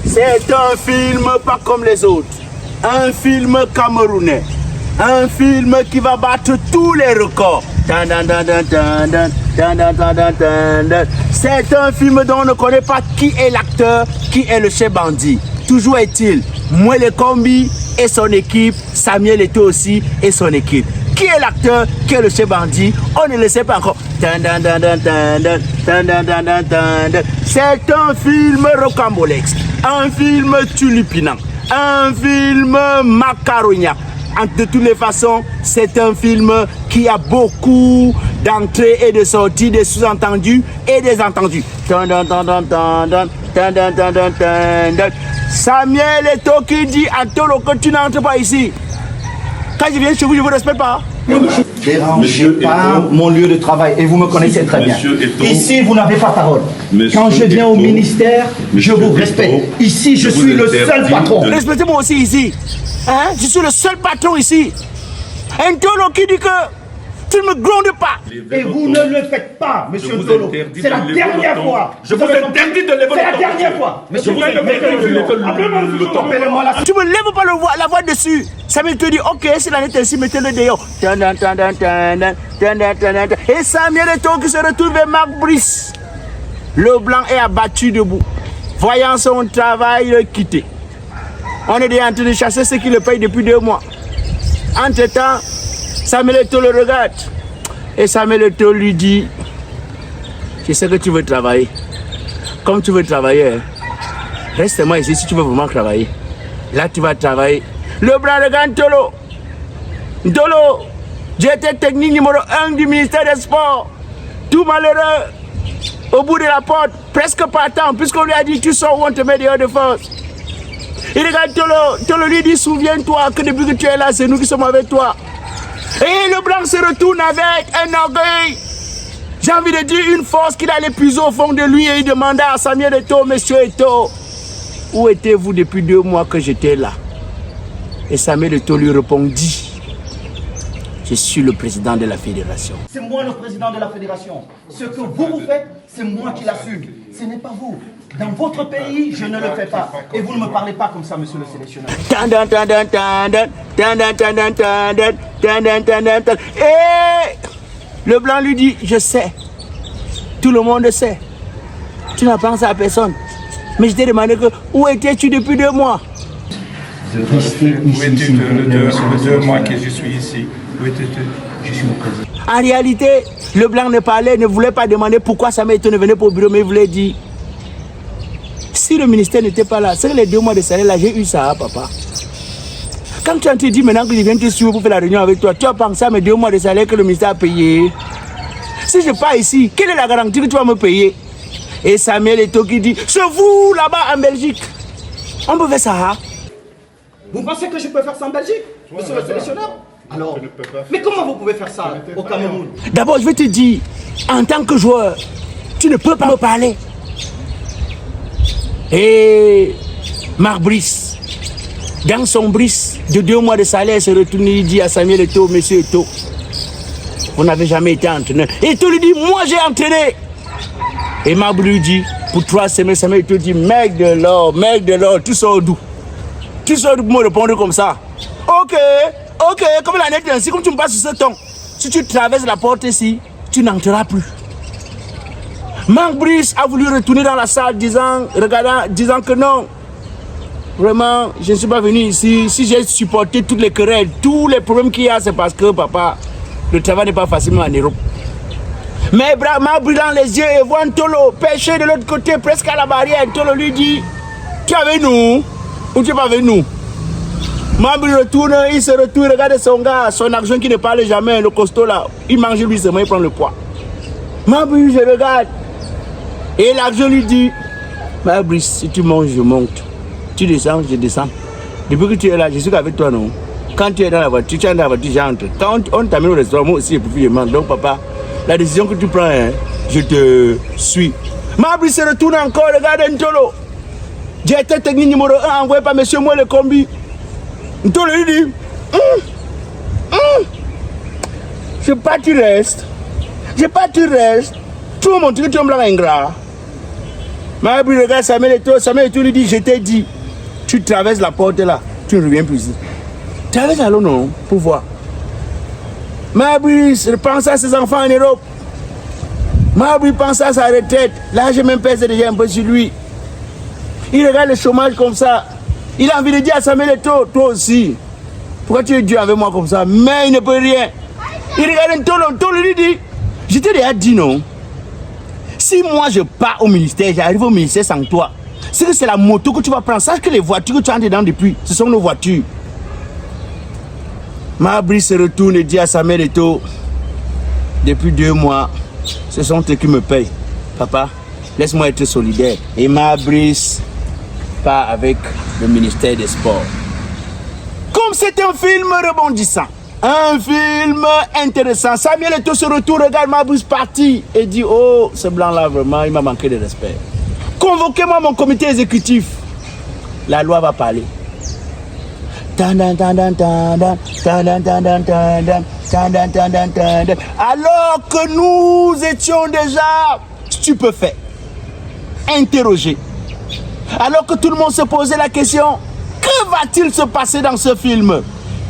C'est un film pas comme les autres. Un film camerounais. Un film qui va battre tous les records. C'est un film dont on ne connaît pas qui est l'acteur, qui est le chef bandit. Toujours est-il, Mwele Kombi et son équipe, Samuel Eto'o aussi et son équipe. Qui est l'acteur, qui est le chef bandit, on ne le sait pas encore. C'est un film rocambolesque, un film tulipinant, un film macaroniaque. De toutes les façons, c'est un film qui a beaucoup d'entrées et de sorties, des sous-entendus et des entendus. Samuel Eto'o qui dit à Tolo que tu n'entres pas ici. Quand je viens chez vous, je ne vous respecte pas. Ne dérangez pas mon lieu de travail et vous me connaissez très bien. Ici, vous n'avez pas parole. Quand je viens au ministère, je vous respecte. Ici, je suis le seul patron. Respectez-moi aussi ici. Hein? Je suis le seul patron ici. Un Tolo qui dit que tu ne me grondes pas. Et vous ne le faites pas, monsieur Tolo. C'est la dernière fois. Je vous interdis de lever le ton. C'est la dernière fois. Monsieur, tu me lèves pas la voix dessus. Samuel te dit, ok, c'est la nette ainsi, mettez-le dehors. Et Samuel Eto'o qui se retrouve vers Marc Brice. Le blanc est abattu debout. Voyant son travail, il est quitté. On est déjà en train de chasser ceux qui le payent depuis 2 mois. Entre-temps, Samuel Eto'o le regarde. Et Samuel Eto'o lui dit, je sais que tu veux travailler. Comme tu veux travailler, reste-moi ici si tu veux vraiment travailler. Là, tu vas travailler. Le blanc regarde Tolo. Tolo, j'étais technique numéro 1 du ministère des Sports. Tout malheureux, au bout de la porte, presque partant, puisqu'on lui a dit, tu sors ou on te met dehors de force. Il regarde Tolo. Tolo lui dit, souviens-toi que depuis que tu es là, c'est nous qui sommes avec toi. Et le blanc se retourne avec un orgueil. J'ai envie de dire une force qu'il allait puiser au fond de lui et il demanda à Samuel Eto'o, monsieur Eto'o, où étiez-vous depuis 2 mois que j'étais là? Et Samuel Eto'o lui répondit, je suis le président de la fédération. C'est moi le président de la fédération. Ce que vous faites, c'est moi qui l'assume. Ce n'est pas vous. Dans votre pays, je ne le fais pas. Et vous ne me parlez pas comme ça, monsieur le sélectionneur. Et le blanc lui dit, je sais. Tout le monde sait. Tu n'as pensé à personne. Mais je t'ai demandé que, où étais-tu depuis 2 mois? Où étais-tu le 2 mois que je suis ici? Où étais-tu? Je suis le président. En réalité, le blanc ne parlait, ne voulait pas demander pourquoi Samuel Eto'o ne venait pas au bureau, mais il voulait dire, si le ministère n'était pas là, c'est que les 2 mois de salaire là, j'ai eu ça, papa. Quand tu te dis maintenant que je viens te suivre pour faire la réunion avec toi, tu as pensé à mes 2 mois de salaire que le ministère a payé. Si je pars ici, quelle est la garantie que tu vas me payer? Et Samuel Eto'o qui dit, c'est vous là-bas en Belgique. On peut faire ça. Hein? Vous pensez que je peux faire ça en Belgique, monsieur le sélectionneur? Alors, mais comment vous pouvez faire ça au Cameroun? D'abord, je vais te dire, en tant que joueur, tu ne peux pas me parler. Et Marc Brice, dans son Brice de 2 mois de salaire, se retourne et dit à Samuel Eto'o, monsieur Eto'o, vous n'avez jamais été entraîneur. Et Eto'o lui dit, moi j'ai entraîné. Et Marc Brice lui dit, pour 3 semaines, Samuel Eto'o dit, mec de l'or, tu sors d'où? Tu sors d'où pour me répondre comme ça? Ok, comme la nette ainsi, comme tu me passes sur ce ton. Si tu traverses la porte ici, tu n'entreras plus. Marc Brice a voulu retourner dans la salle disant que non, vraiment, je ne suis pas venu ici. Si j'ai supporté toutes les querelles, tous les problèmes qu'il y a, c'est parce que, papa, le travail n'est pas facile en Europe. Mais Marc Brice dans les yeux et voit Tolo pêcher de l'autre côté, presque à la barrière. Tolo lui dit, tu es avec nous ou tu n'es pas avec nous? Marc Brice retourne, il se retourne, regarde son gars, son argent qui ne parle jamais, le costaud là, il mange lui seulement, il prend le poids. Marc Brice, je regarde. Et l'argent lui dit, Marc Brice, si tu montes, je monte. Tu descends, je descends. Depuis que tu es là, je suis avec toi, non? Quand tu es dans la voiture, tu es dans la voiture, j'entre. Quand on t'amène au restaurant, moi aussi, je mange. Donc, papa, la décision que tu prends, hein, je te suis. Marc Brice se retourne encore, regarde Ntolo. J'ai été technique numéro 1 envoyé par monsieur Mwele Kombi. Ntolo lui dit, je pas tu restes. Tout le monde dit que tu es un blanc ingrat. Marbury regarde Samuel Eto'o lui dit, je t'ai dit, tu traverses la porte là, tu ne reviens plus ici. Traverse alors non, pour voir. Marbury pense à ses enfants en Europe. Marbury pense à sa retraite. Là, j'ai même pèse déjà un peu sur lui. Il regarde le chômage comme ça. Il a envie de dire à Samuel Eto'o, toi aussi, pourquoi tu es dur avec moi comme ça? Mais il ne peut rien. Il regarde Eto'o lui dit, je t'ai déjà dit non. Si moi je pars au ministère, j'arrive au ministère sans toi, c'est que c'est la moto que tu vas prendre. Sache que les voitures que tu as dedans depuis, ce sont nos voitures. Marbury se retourne et dit à Samuel Eto'o, depuis 2 mois, ce sont eux qui me payent. Papa, laisse-moi être solidaire. Et Marbury part avec le ministère des Sports. Comme c'est un film rebondissant, un film intéressant, Samuel Eto'o se retourne, regarde Marbury parti et dit, oh, ce blanc-là, vraiment, il m'a manqué de respect. Convoquez-moi mon comité exécutif. La loi va parler. Alors que nous étions déjà stupéfaits, interrogés, alors que tout le monde se posait la question, que va-t-il se passer dans ce film?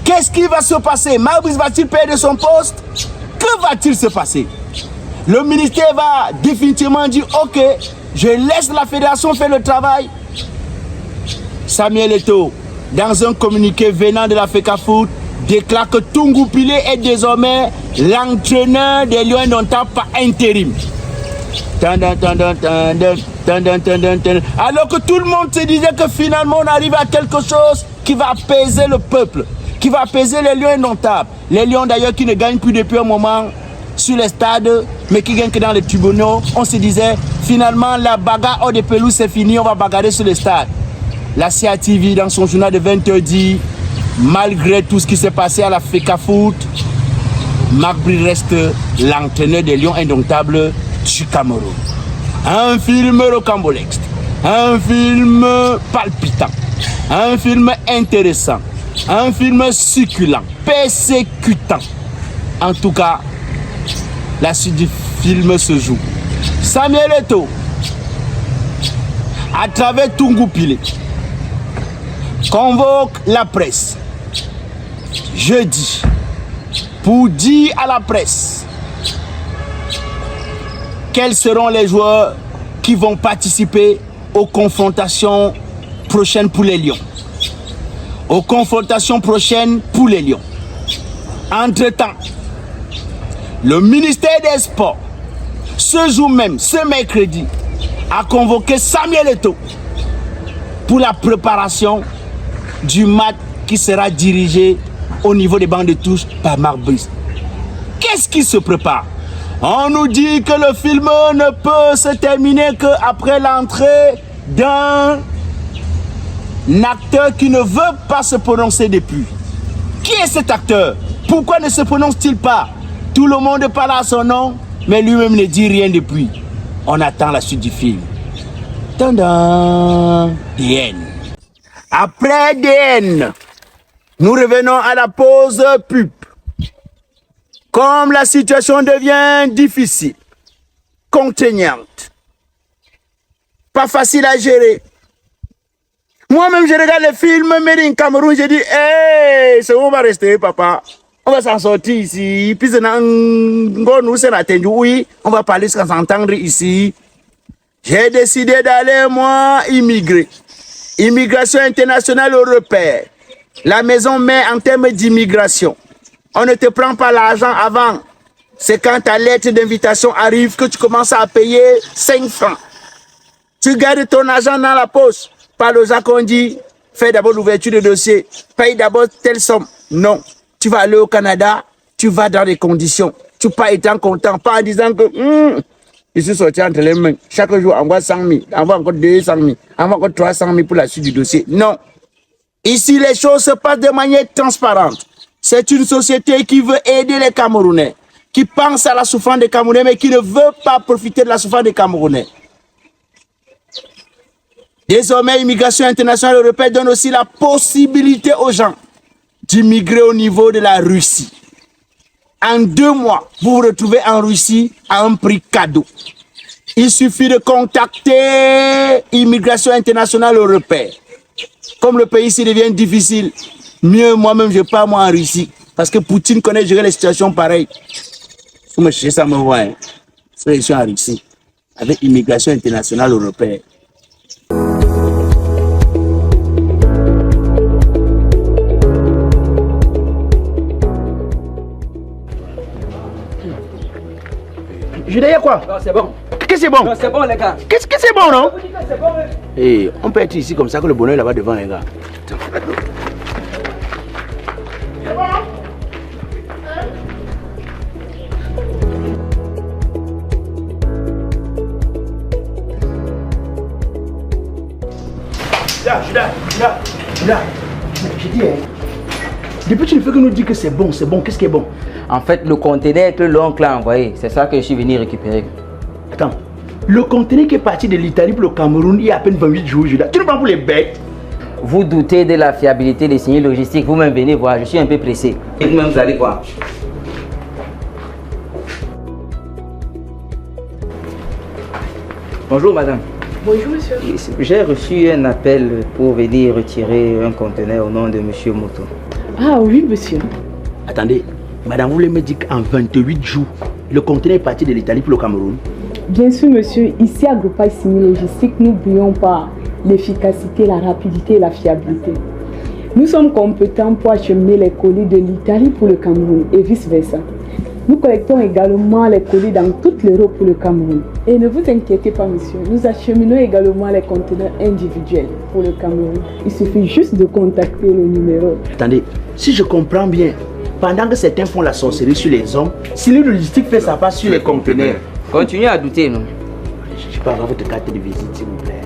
Qu'est-ce qui va se passer? Marbury va-t-il perdre son poste? Que va-t-il se passer? Le ministère va définitivement dire, ok, je laisse la fédération faire le travail. Samuel Eto'o, dans un communiqué venant de la FECAFOOT, déclare que Tungu Pile est désormais l'entraîneur des Lions Indomptables par intérim. Alors que tout le monde se disait que finalement on arrive à quelque chose qui va apaiser le peuple, qui va apaiser les Lions Indomptables. Les Lions d'ailleurs qui ne gagnent plus depuis un moment sur les stades, mais qui gagnent que dans les tribunaux. On se disait finalement la bagarre hors des pelouses c'est fini, on va bagarrer sur les stades. La CATV dans son journal de 20h dit, malgré tout ce qui s'est passé à la FECAFOOT, Marbury reste l'entraîneur des Lions Indomptables du Cameroun. Un film rocambolesque, un film palpitant, un film intéressant, un film succulent, persécutant. En tout cas, la suite du film se joue. Samuel Eto'o, à travers Tungu Pile, convoque la presse jeudi pour dire à la presse quels seront les joueurs qui vont participer aux confrontations prochaines pour les Lions. Aux confrontations prochaines pour les Lions. Entre-temps, le ministère des Sports, ce jour même, ce mercredi, a convoqué Samuel Eto'o pour la préparation du match qui sera dirigé au niveau des bancs de touche par Marbury. Qu'est-ce qui se prépare? On nous dit que le film ne peut se terminer qu'après l'entrée d'un acteur qui ne veut pas se prononcer depuis. Qui est cet acteur? Pourquoi ne se prononce-t-il pas? Tout le monde parle à son nom, mais lui-même ne dit rien depuis. On attend la suite du film. Tadam! DN. Après DN, nous revenons à la pause pub. Comme la situation devient difficile, contraignante, pas facile à gérer. Moi-même, je regarde les films Made in Cameroun, je dis, hey, c'est où on va rester, papa? On va s'en sortir ici. Puis, on va parler sans s'entendre ici. J'ai décidé d'aller, moi, immigrer. Immigration internationale européenne. La maison mère en termes d'immigration. On ne te prend pas l'argent avant. C'est quand ta lettre d'invitation arrive que tu commences à payer 5 francs. Tu gardes ton argent dans la poche. Parle aux gens qu'on dit, fais d'abord l'ouverture de dossier. Paye d'abord telle somme. Non. Tu vas aller au Canada, tu vas dans les conditions. Tu pas étant content, pas en disant que je suis sorti entre les mains. Chaque jour, envoie 100 000, envoie encore 200 000, envoie encore 300 000 pour la suite du dossier. Non. Ici, les choses se passent de manière transparente. C'est une société qui veut aider les Camerounais, qui pense à la souffrance des Camerounais, mais qui ne veut pas profiter de la souffrance des Camerounais. Désormais, l'immigration internationale européenne donne aussi la possibilité aux gens d'immigrer au niveau de la Russie. En 2 mois, vous vous retrouvez en Russie à un prix cadeau. Il suffit de contacter Immigration Internationale Européenne. Comme le pays ici devient difficile, mieux moi-même je pars moi en Russie. Parce que Poutine connaît gérer les situations pareilles. Vous me cherchez ça me voit. Hein. Je suis en Russie. Avec Immigration Internationale Européenne. Je dis quoi? Non, c'est bon. Qu'est-ce que c'est bon? Non, c'est bon, les gars. Qu'est-ce que c'est bon, non? C'est bon, Et on peut être ici comme ça que le bonheur là-bas devant, les gars. Judas. Je dis, depuis tu ne fais que nous dire que c'est bon, qu'est-ce qui est bon? En fait, le conteneur que l'oncle a envoyé, c'est ça que je suis venu récupérer. Attends, le conteneur qui est parti de l'Italie pour le Cameroun il y a à peine 28 jours, Judas. Tu nous prends pour les bêtes? Vous doutez de la fiabilité des signes logistiques, vous-même venez voir, je suis un peu pressé. Et vous-même, vous allez voir. Bonjour madame. Bonjour monsieur. J'ai reçu un appel pour venir retirer un conteneur au nom de monsieur Moto. Ah oui monsieur. Attendez, madame, vous voulez me dire qu'en 28 jours, le conteneur est parti de l'Italie pour le Cameroun? Bien sûr monsieur, ici à Groupage Signes Logistique, n'oublions pas l'efficacité, la rapidité et la fiabilité. Nous sommes compétents pour acheminer les colis de l'Italie pour le Cameroun et vice-versa. Nous collectons également les colis dans toute l'Europe pour le Cameroun. Et ne vous inquiétez pas monsieur, nous acheminons également les conteneurs individuels pour le Cameroun. Il suffit juste de contacter le numéro. Attendez, si je comprends bien, pendant que certains font la sorcellerie sur les hommes, si le logistique fait sa part sur les conteneurs. Continuez à douter, non? Je peux avoir votre carte de visite s'il vous plaît.